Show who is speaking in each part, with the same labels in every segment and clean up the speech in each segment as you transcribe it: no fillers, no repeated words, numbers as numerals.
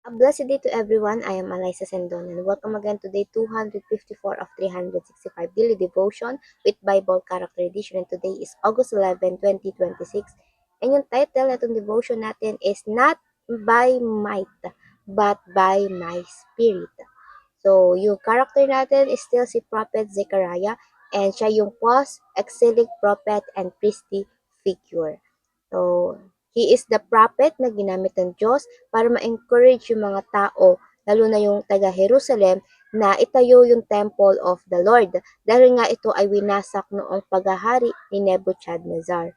Speaker 1: A blessed day to everyone. I am Eliza Sendon and welcome again to day 254 of 365 Daily Devotion with Bible Character Edition. And today is August 11, 2026. And yung title na itong devotion natin is Not by Might, but by my Spirit. So, yung character natin is still si Prophet Zechariah and siya yung post-exilic prophet and priestly figure. So, he is the prophet na ginamit ng Diyos para ma-encourage yung mga tao, lalo na yung taga-Jerusalem, na itayo yung temple of the Lord dahil nga ito ay winasak noong paghahari ni Nebuchadnezzar.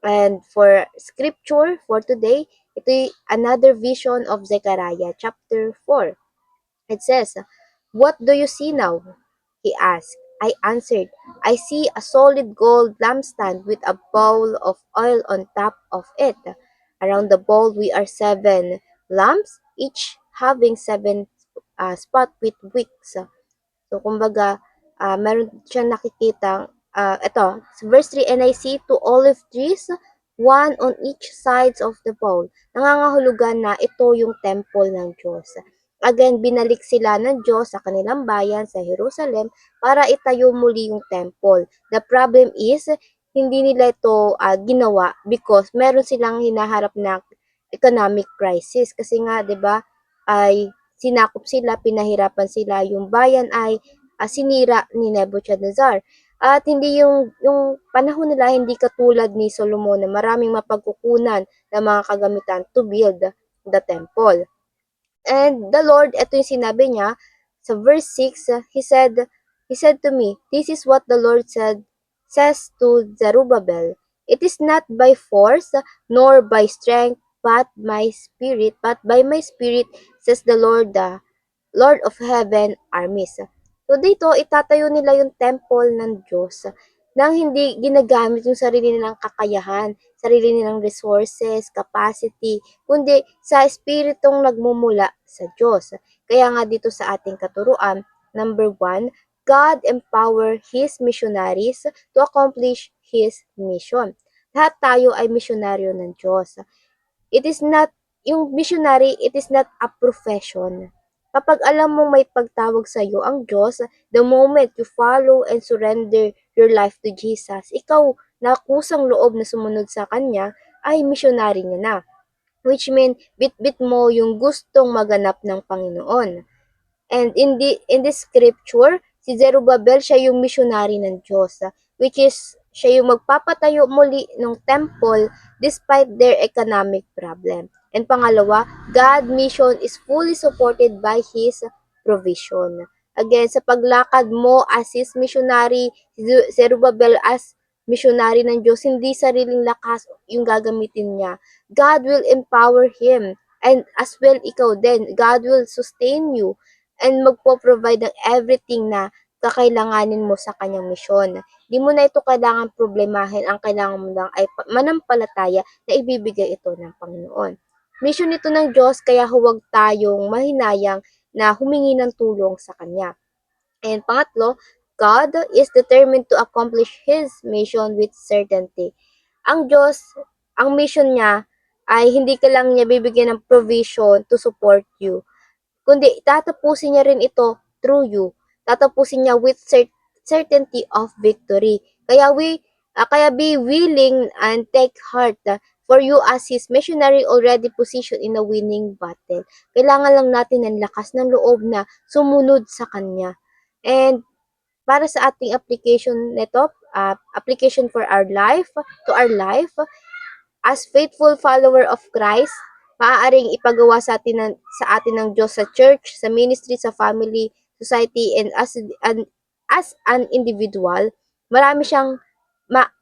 Speaker 1: And for scripture for today, ito another vision of Zechariah chapter 4. It says, "What do you see now?" he asked. I answered, "I see a solid gold lampstand with a bowl of oil on top of it. Around the bowl we are 7 lamps, each having 7 spot with wicks." So, kumbaga, meron siyang nakikitang, ito, verse 3, "And I see 2 olive trees, one on each sides of the bowl." Nangangahulugan na ito yung temple ng Diyos. Again, binalik sila ng Diyos sa kanilang bayan sa Jerusalem para itayo muli yung temple. The problem is, hindi nila ito ginawa because meron silang hinaharap na economic crisis. Kasi nga, 'di ba, ay sinakop sila, pinahirapan sila, yung bayan ay sinira ni Nebuchadnezzar. At hindi yung panahon nila hindi katulad ni Solomon na maraming mapagkukunan ng mga kagamitan to build the temple. And the Lord, ito yung sinabi niya sa verse 6, he said to me, "This is what the Lord says to Zerubbabel. It is not by force nor by strength, but by my spirit, says the Lord, the Lord of Heaven Armies." So dito, itatayo nila yung temple ng Diyos nang hindi ginagamit yung sarili nilang kakayahan, sarili nilang resources, capacity, kundi sa espiritong nagmumula sa Diyos. Kaya nga dito sa ating katuruan, number 1, God empower His missionaries to accomplish His mission. Lahat tayo ay misyonaryo ng Diyos. It is not, yung missionary, it is not a profession. Kapag alam mo may pagtawag sa iyo ang Diyos, the moment you follow and surrender your life to Jesus, ikaw na kusang loob na sumunod sa Kanya, ay missionary niya na. Which mean, bit-bit mo yung gustong maganap ng Panginoon. And in this scripture, si Zerubbabel siya yung missionary ng Diyos, which is siya yung magpapatayo muli ng temple despite their economic problem. And pangalawa, God mission is fully supported by His provision. Again, sa paglakad mo as His missionary, si Zerubbabel as missionary ng Diyos, hindi sariling lakas yung gagamitin niya. God will empower him. And as well, ikaw din, God will sustain you and magpo-provide ng everything na kakailanganin mo sa kanyang misyon. Di mo na ito kailangan problemahin, ang kailangan mo lang ay manampalataya na ibibigay ito ng Panginoon. Mission ito ng Diyos, kaya huwag tayong mahinayang na humingi ng tulong sa Kanya. And pangatlo, God is determined to accomplish His mission with certainty. Ang Diyos, ang mission niya ay hindi ka lang niya bibigyan ng provision to support you, kundi tatapusin niya rin ito through you. Tatapusin niya with certainty of victory. Kaya be willing and take heart, for you as His missionary already positioned in a winning battle. Kailangan lang natin ng lakas ng loob na sumunod sa Kanya. And para sa ating application nito, application for our life, to our life, as faithful follower of Christ, maaaring ipagawa sa atin ng Diyos sa church, sa ministry, sa family, society, and as an individual. Marami siyang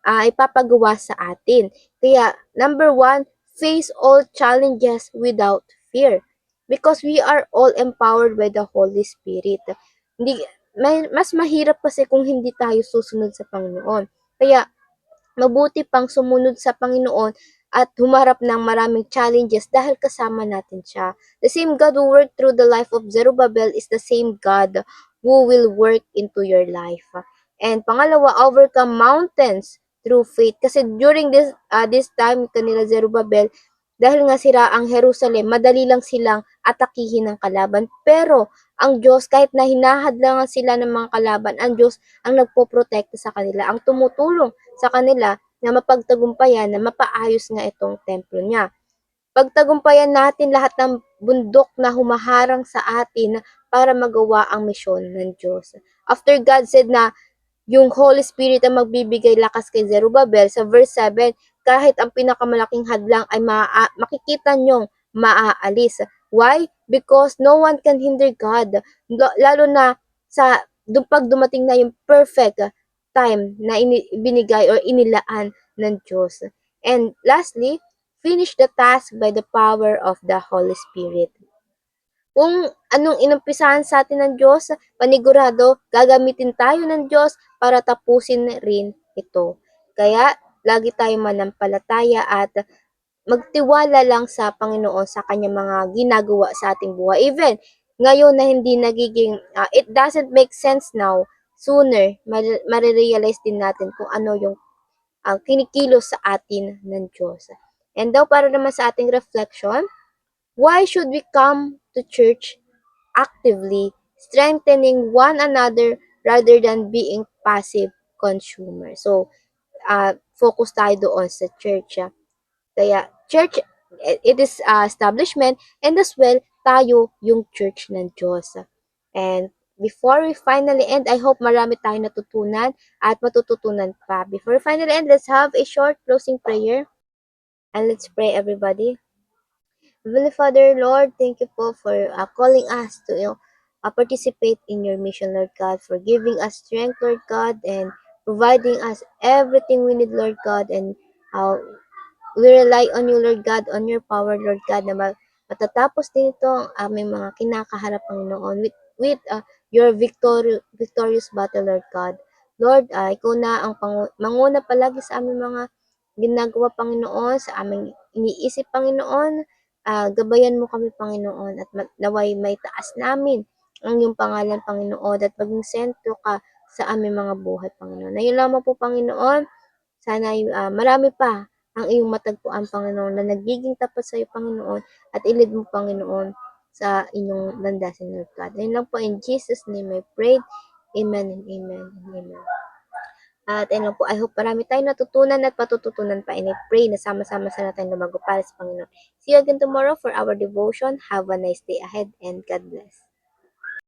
Speaker 1: ipapagawa sa atin. Kaya, number 1, face all challenges without fear. Because we are all empowered by the Holy Spirit. Hindi, mas mahirap kasi kung hindi tayo susunod sa Panginoon. Kaya, mabuti pang sumunod sa Panginoon at humarap ng maraming challenges dahil kasama natin siya. The same God who worked through the life of Zerubbabel is the same God who will work into your life. And pangalawa, overcome mountains through faith. Kasi during this time kanila Zerubbabel, dahil nga sira ang Jerusalem, madali lang silang atakihin ng kalaban. Pero ang Diyos, kahit na hinahadlangan sila ng mga kalaban, ang Diyos ang nagpoprotekta sa kanila, ang tumutulong sa kanila na mapagtagumpayan, na mapaayos nga itong templo niya. Pagtagumpayan natin lahat ng bundok na humaharang sa atin para magawa ang misyon ng Diyos. After God said na yung Holy Spirit ang magbibigay lakas kay Zerubbabel sa verse 7, kahit ang pinakamalaking hadlang ay makikita nyong maaalis. Why? Because no one can hinder God. Lalo na sa pag dumating na yung perfect time na binigay or inilaan ng Diyos. And lastly, finish the task by the power of the Holy Spirit. Kung anong inumpisahan sa atin ng Diyos, panigurado, gagamitin tayo ng Diyos para tapusin rin ito. Kaya, lagi tayong manampalataya at magtiwala lang sa Panginoon sa kanyang mga ginagawa sa ating buhay. Even ngayon na hindi nagiging, it doesn't make sense now, sooner, marirealize din natin kung ano yung kinikilos sa atin ng Diyos. And daw para naman sa ating reflection, why should we come to church actively, strengthening one another rather than being passive consumers? So, focus tayo doon sa church. Kaya, church, it is establishment, and as well, tayo yung church ng Diyos. And before we finally end, I hope marami tayong natutunan at matututunan pa. Before we finally end, let's have a short closing prayer. And let's pray, everybody. Heavenly Father, Lord, thank you po for calling us to participate in your mission, Lord God, for giving us strength, Lord God, and providing us everything we need, Lord God, and uh, we rely on you, Lord God, on your power, Lord God, na matatapos din ito ang aming mga kinakaharap, Panginoon, with your victorious battle, Lord God. Lord, ikaw na ang manguna palagi sa aming mga ginagawa, Panginoon, sa aming iniisip, Panginoon. Gabayan mo kami, Panginoon, at naway may taas namin ang iyong pangalan, Panginoon, at maging sentro ka sa aming mga buhay, Panginoon. Na yun lamang po, Panginoon, sana marami pa ang iyong matagpuan, Panginoon, na nagiging tapat sa iyo, Panginoon, at ilid mo, Panginoon, sa inyong landasin, Lord God. Ayun lang po, in Jesus' name I pray. Amen and amen and amen. At ayun lang po, I hope marami tayong natutunan at patututunan pa. And I pray na sama-sama sana tayong lumago para sa Panginoon. See you again tomorrow for our devotion. Have a nice day ahead and God bless.